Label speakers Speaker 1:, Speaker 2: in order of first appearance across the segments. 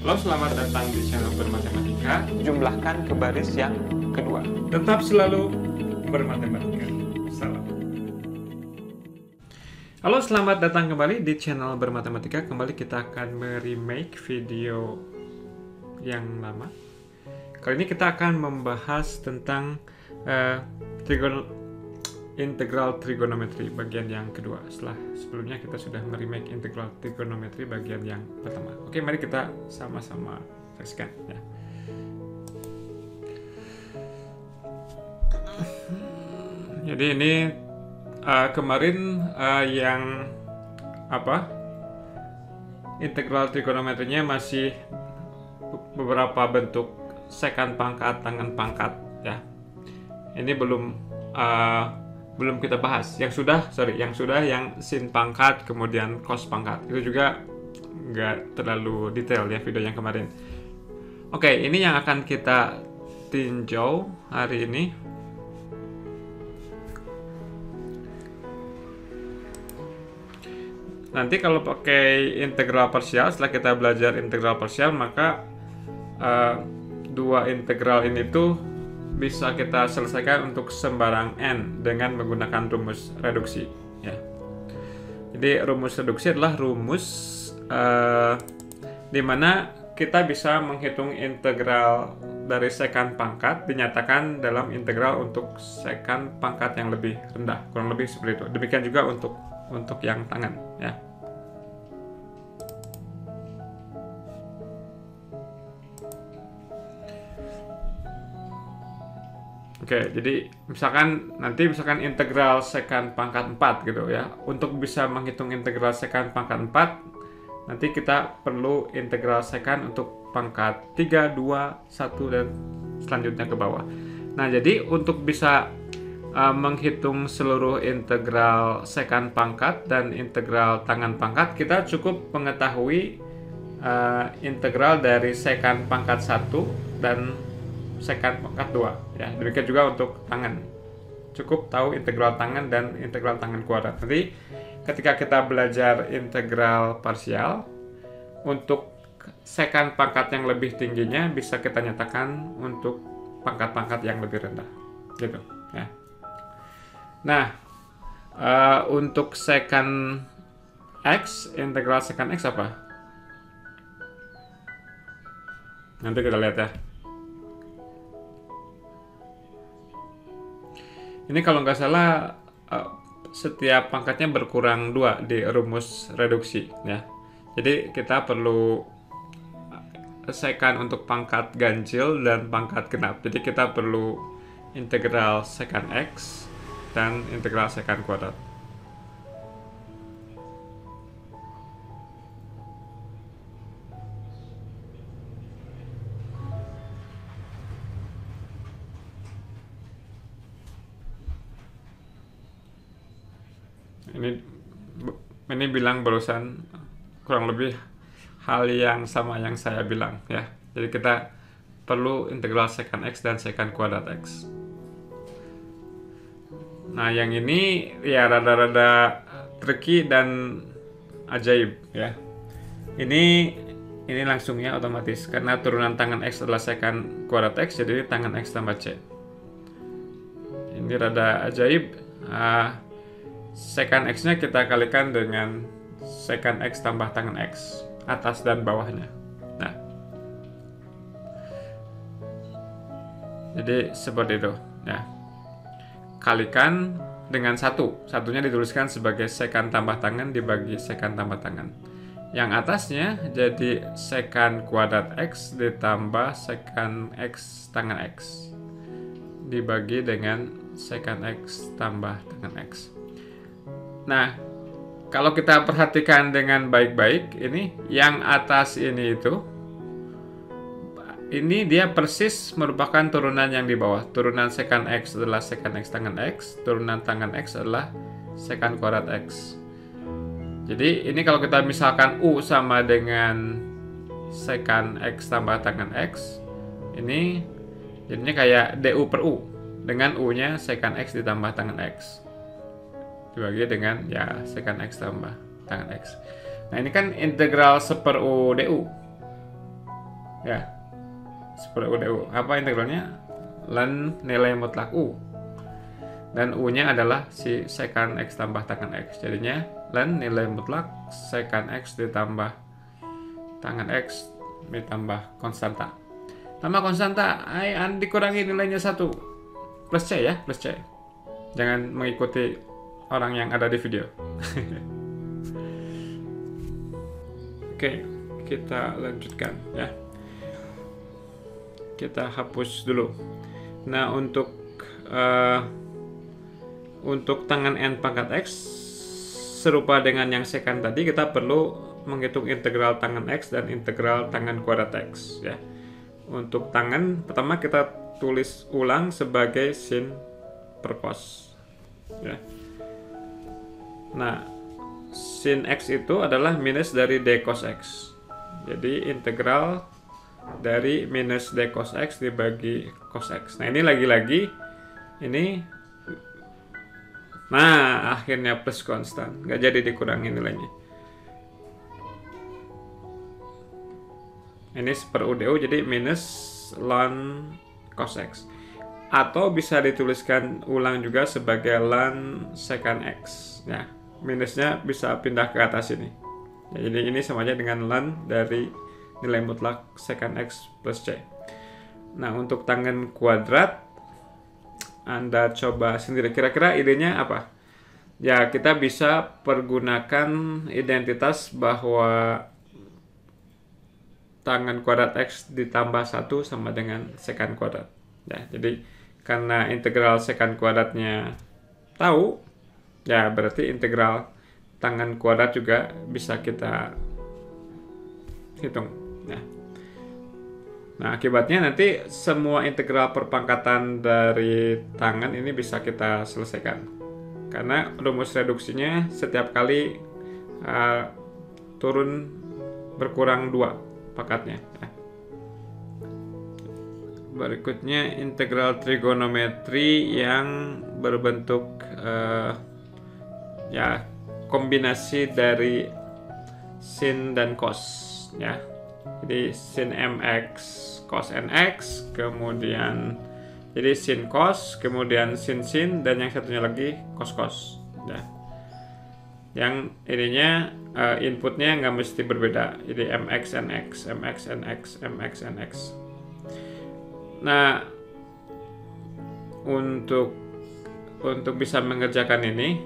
Speaker 1: Halo, selamat datang di channel Bermatematika.
Speaker 2: Jumlahkan ke baris yang kedua.
Speaker 1: Tetap selalu bermatematika. Salam. Halo, selamat datang kembali di channel Bermatematika. Kembali kita akan meremake video yang lama. Kali ini kita akan membahas tentang integral trigonometri bagian yang kedua. Setelah sebelumnya kita sudah meremake integral trigonometri bagian yang pertama. Oke, mari kita sama-sama saksikan ya. Jadi ini kemarin yang integral trigonometrinya masih beberapa bentuk sekan pangkat, tangan pangkat ya. Ini belum kita bahas. Yang sudah yang sin pangkat, kemudian cos pangkat. Itu juga nggak terlalu detail ya video yang kemarin. Oke, ini yang akan kita tinjau hari ini. Nanti kalau pakai integral parsial, setelah kita belajar integral parsial, maka dua integral ini tuh bisa kita selesaikan untuk sembarang n dengan menggunakan rumus reduksi ya. Jadi rumus reduksi adalah rumus di mana kita bisa menghitung integral dari sekan pangkat dinyatakan dalam integral untuk sekan pangkat yang lebih rendah, kurang lebih seperti itu. Demikian juga untuk yang tangan ya. Oke, jadi misalkan integral sekan pangkat 4 gitu ya. Untuk bisa menghitung integral sekan pangkat 4, nanti kita perlu integral sekan untuk pangkat 3, 2, 1 dan selanjutnya ke bawah. Nah, jadi untuk bisa menghitung seluruh integral sekan pangkat dan integral tangan pangkat, kita cukup mengetahui integral dari sekan pangkat 1 dan sekan pangkat 2 ya. Demikian juga untuk tangan. Cukup tahu integral tangan dan integral tangan kuadrat. Nanti ketika kita belajar integral parsial, untuk sekan pangkat yang lebih tingginya bisa kita nyatakan untuk pangkat-pangkat yang lebih rendah. Gitu ya. Nah, untuk sekan x, integral sekan x apa? Nanti kita lihat ya. Ini kalau nggak salah setiap pangkatnya berkurang 2 di rumus reduksi ya. Jadi kita perlu sekan untuk pangkat ganjil dan pangkat genap. Jadi kita perlu integral sekan x dan integral sekan kuadrat. Ini bilang barusan kurang lebih hal yang sama yang saya bilang ya. Jadi kita perlu integral sekan x dan sekan kuadrat x. Nah, yang ini ya rada-rada tricky dan ajaib ya. Ini langsungnya otomatis karena turunan tangan x adalah sekan kuadrat x, jadi tangan x tambah c. Ini rada ajaib. Sekan x-nya kita kalikan dengan sekan x tambah tangan x, atas dan bawahnya. Nah, jadi seperti itu ya. Kalikan dengan 1. Satunya dituliskan sebagai sekan tambah tangan dibagi sekan tambah tangan. Yang atasnya jadi sekan kuadrat x ditambah sekan x tangan x dibagi dengan sekan x tambah tangan x. Nah, kalau kita perhatikan dengan baik-baik, ini yang atas ini dia persis merupakan turunan yang di bawah. Turunan sekan x adalah sekan x tangan x, turunan tangan x adalah sekan kuadrat x. Jadi ini kalau kita misalkan u sama dengan sekan x tambah tangan x, ini jadinya kayak du per u, dengan u-nya sekan x ditambah tangan x dibagi dengan ya sekan x tambah tangan x. Nah, ini kan integral 1/u du. ya, seperti UDU. Apa integralnya? Ln nilai mutlak U, dan U-nya adalah si secant X tambah tangan X. Jadinya ln nilai mutlak secant X ditambah tangan X ditambah konstanta. Tambah konstanta, dikurangi nilainya 1. Plus C ya, plus C. Jangan mengikuti orang yang ada di video. Oke, kita lanjutkan ya. Kita hapus dulu. Nah, untuk tangan n pangkat x serupa dengan yang secant tadi, kita perlu menghitung integral tangan x dan integral tangan kuadrat x ya. Untuk tangan pertama kita tulis ulang sebagai sin per cos ya. Nah, sin x itu adalah minus dari d cos x. Jadi integral dari minus d cos x dibagi cos x. Nah, ini lagi-lagi ini, nah akhirnya plus konstan, nggak jadi dikurangi nilainya. Ini per UDU, jadi minus ln cos x. Atau bisa dituliskan ulang juga sebagai ln secant x ya. Minusnya bisa pindah ke atas ini ya, jadi ini sama aja dengan ln dari nilai mutlak secant x plus c. Nah, untuk tangen kuadrat Anda coba sendiri, kira-kira idenya apa ya. Kita bisa pergunakan identitas bahwa tangen kuadrat x ditambah 1 sama dengan secant kuadrat ya. Jadi karena integral secant kuadratnya tahu ya, berarti integral tangen kuadrat juga bisa kita hitung ya. Nah, akibatnya nanti semua integral perpangkatan dari tangen ini bisa kita selesaikan, karena rumus reduksinya setiap kali turun berkurang 2 pangkatnya ya. Berikutnya integral trigonometri yang berbentuk ya kombinasi dari sin dan cos ya. Jadi sin mx cos nx, kemudian jadi sin cos, kemudian sin sin, dan yang satunya lagi cos cos ya. Yang ininya inputnya nggak mesti berbeda, jadi mx nx mx nx mx nx. Nah, untuk bisa mengerjakan ini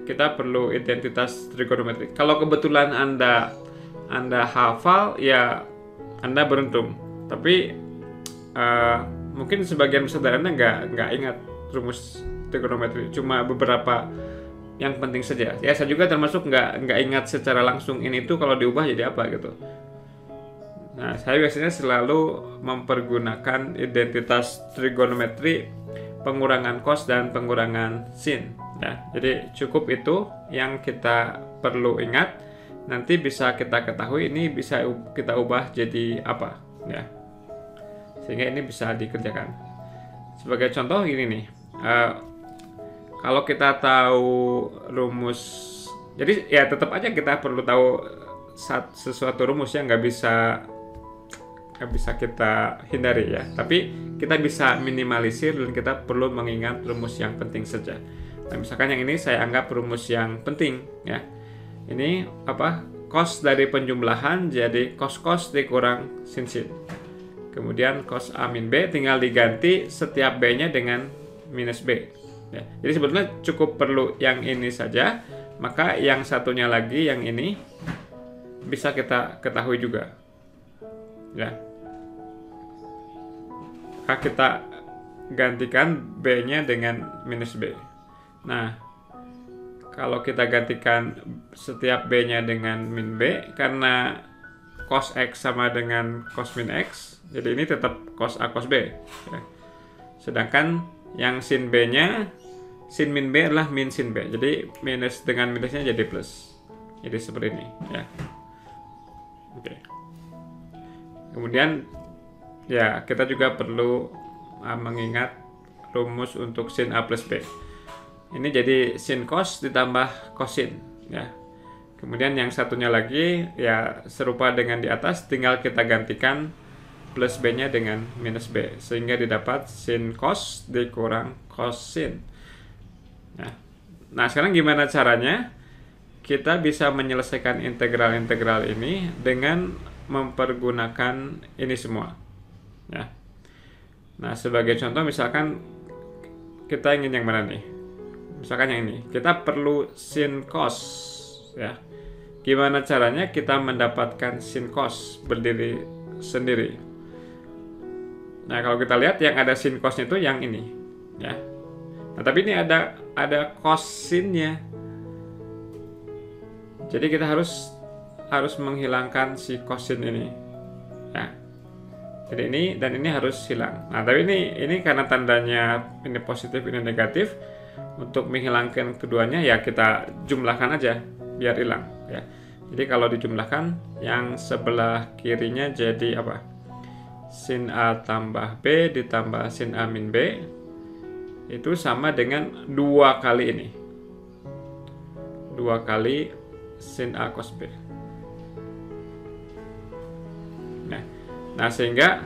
Speaker 1: kita perlu identitas trigonometri. Kalau kebetulan Anda hafal ya Anda beruntung. Tapi mungkin sebagian besar dari Anda nggak ingat rumus trigonometri. Cuma beberapa yang penting saja. Ya, saya juga termasuk nggak ingat secara langsung ini tuh kalau diubah jadi apa gitu. Nah, saya biasanya selalu mempergunakan identitas trigonometri pengurangan cos dan pengurangan sin ya. Jadi cukup itu yang kita perlu ingat. Nanti bisa kita ketahui ini bisa kita ubah jadi apa ya, sehingga ini bisa dikerjakan. Sebagai contoh gini nih, kalau kita tahu rumus, jadi ya tetap aja kita perlu tahu sesuatu rumus yang nggak bisa kita hindari ya, tapi kita bisa minimalisir dan kita perlu mengingat rumus yang penting saja. Nah, misalkan yang ini saya anggap rumus yang penting ya. Ini apa? Cos dari penjumlahan jadi cos dikurang sin. Kemudian cos A min B tinggal diganti setiap B-nya dengan minus B ya. Jadi sebetulnya cukup perlu yang ini saja, maka yang satunya lagi yang ini bisa kita ketahui juga ya. Kita gantikan B-nya dengan minus B. Nah, kalau kita gantikan setiap B-nya dengan min B, karena cos X sama dengan cos min X, jadi ini tetap cos A cos B ya. Sedangkan yang sin B-nya, sin min B adalah min sin B, jadi minus dengan minusnya jadi plus. Jadi seperti ini ya. Oke. Kemudian ya, kita juga perlu mengingat rumus untuk sin A plus B. Ini jadi sin cos ditambah cosin ya. Kemudian yang satunya lagi ya serupa dengan di atas, tinggal kita gantikan plus B-nya dengan minus B, sehingga didapat sin cos dikurang cos sin. Nah, sekarang gimana caranya kita bisa menyelesaikan integral-integral ini dengan mempergunakan ini semua, ya. Nah, sebagai contoh misalkan kita ingin yang mana nih? Misalkan yang ini, kita perlu sin cos, ya. Gimana caranya kita mendapatkan sin cos berdiri sendiri? Nah, kalau kita lihat yang ada sin cosnya itu yang ini, ya. Nah, tapi ini ada cos sinnya. Jadi kita harus menghilangkan si kosin ini, ya. Jadi ini dan ini harus hilang. Nah, tapi ini karena tandanya ini positif, ini negatif. Untuk menghilangkan keduanya ya kita jumlahkan aja biar hilang, ya. Jadi kalau dijumlahkan yang sebelah kirinya jadi apa? Sin A tambah B ditambah sin A min B itu sama dengan 2 kali ini. 2 kali sin A cos B. Nah, sehingga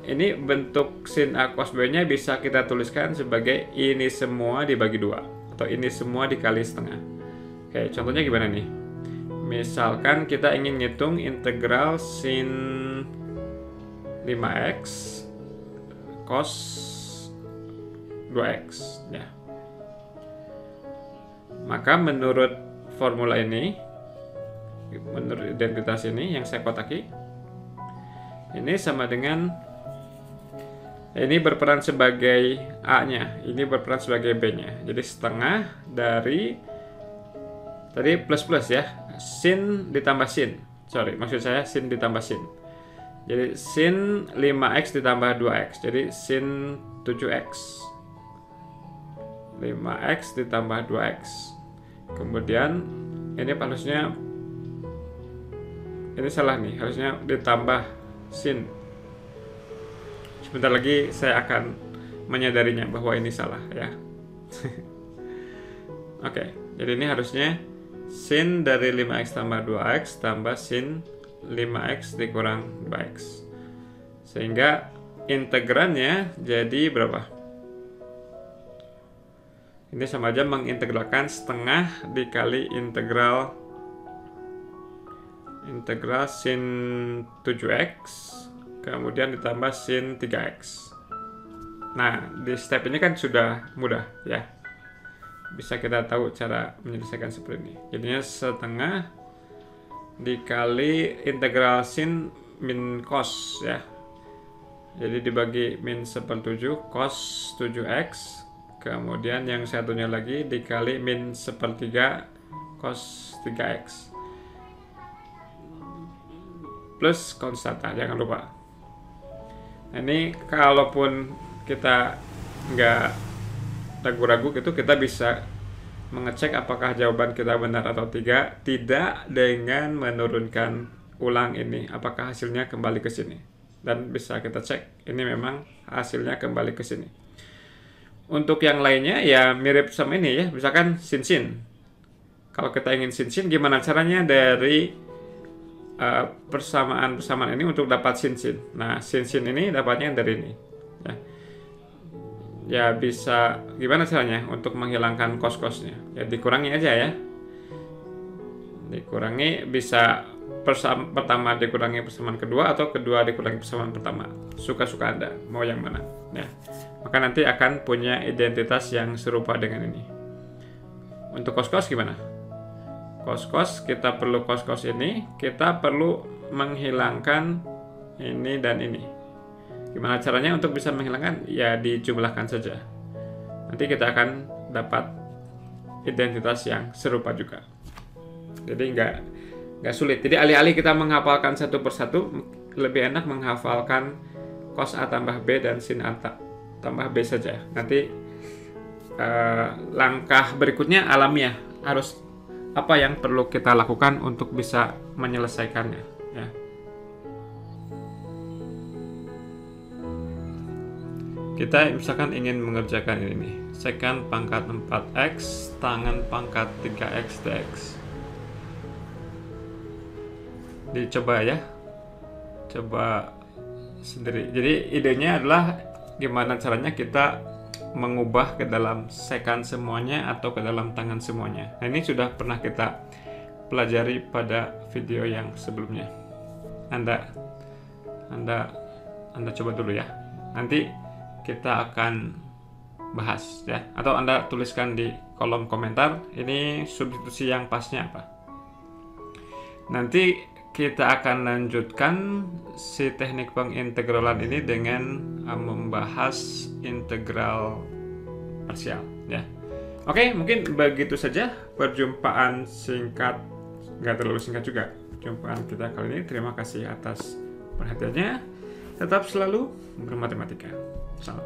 Speaker 1: ini bentuk sin A cos B-nya bisa kita tuliskan sebagai ini semua dibagi 2 atau ini semua dikali setengah. Oke, contohnya gimana nih? Misalkan kita ingin ngitung integral sin 5x cos 2x, ya. Maka menurut formula ini, menurut identitas ini yang saya kotaki, ini sama dengan ini berperan sebagai A-nya, ini berperan sebagai B-nya. Jadi setengah dari tadi plus ya, sin ditambah sin. Sorry, maksud saya sin ditambah sin. Jadi sin 5x ditambah 2x. Jadi sin 7x. 5x ditambah 2x. Kemudian ini harusnya ini salah nih, harusnya ditambah sin. Sebentar lagi saya akan menyadarinya bahwa ini salah, ya. Oke, jadi ini harusnya sin dari 5x tambah 2x tambah sin 5x dikurang 2x. Sehingga integrannya jadi berapa? Ini sama aja mengintegralkan setengah dikali integral sin 7x kemudian ditambah sin 3x. Nah, di step ini kan sudah mudah, ya. Bisa kita tahu cara menyelesaikan seperti ini. Jadinya setengah dikali integral sin min cos, ya. Jadi dibagi min 1/7 cos 7x, kemudian yang satunya lagi dikali min 1/3 cos 3x. Plus konstanta, jangan lupa. Nah, ini kalaupun kita nggak ragu-ragu gitu, kita bisa mengecek apakah jawaban kita benar atau tidak dengan menurunkan ulang ini, apakah hasilnya kembali ke sini. Dan bisa kita cek, ini memang hasilnya kembali ke sini. Untuk yang lainnya ya mirip sama ini, ya, misalkan sin-sin. Kalau kita ingin sin-sin, gimana caranya dari persamaan ini untuk dapat sin-sin. Nah, sin-sin ini dapatnya dari ini, ya. Ya bisa gimana caranya untuk menghilangkan cos-cosnya? Ya dikurangi aja, ya. Dikurangi bisa pertama dikurangi persamaan kedua atau kedua dikurangi persamaan pertama. Suka-suka Anda mau yang mana, ya. Maka nanti akan punya identitas yang serupa dengan ini. Untuk cos-cos gimana? Cos-cos, kita perlu cos-cos ini, kita perlu menghilangkan ini dan ini. Gimana caranya untuk bisa menghilangkan? Ya dijumlahkan saja. Nanti kita akan dapat identitas yang serupa juga. Jadi nggak sulit. Jadi alih-alih kita menghafalkan satu persatu, lebih enak menghafalkan cos A tambah B dan sin A tambah B saja. Nanti langkah berikutnya alamiah, harus apa yang perlu kita lakukan untuk bisa menyelesaikannya, ya. Kita misalkan ingin mengerjakan ini nih, secant pangkat 4x tangan pangkat 3x dx. Dicoba, ya. Coba sendiri. Jadi idenya adalah gimana caranya kita mengubah ke dalam second semuanya atau ke dalam tangan semuanya. Nah, ini sudah pernah kita pelajari pada video yang sebelumnya. Anda coba dulu ya. Nanti kita akan bahas ya, atau Anda tuliskan di kolom komentar ini substitusi yang pasnya apa. Nanti kita akan lanjutkan si teknik pengintegralan ini dengan membahas integral parsial ya. Oke, mungkin begitu saja perjumpaan singkat, nggak terlalu singkat juga perjumpaan kita kali ini. Terima kasih atas perhatiannya. Tetap selalu bermatematika. Salam.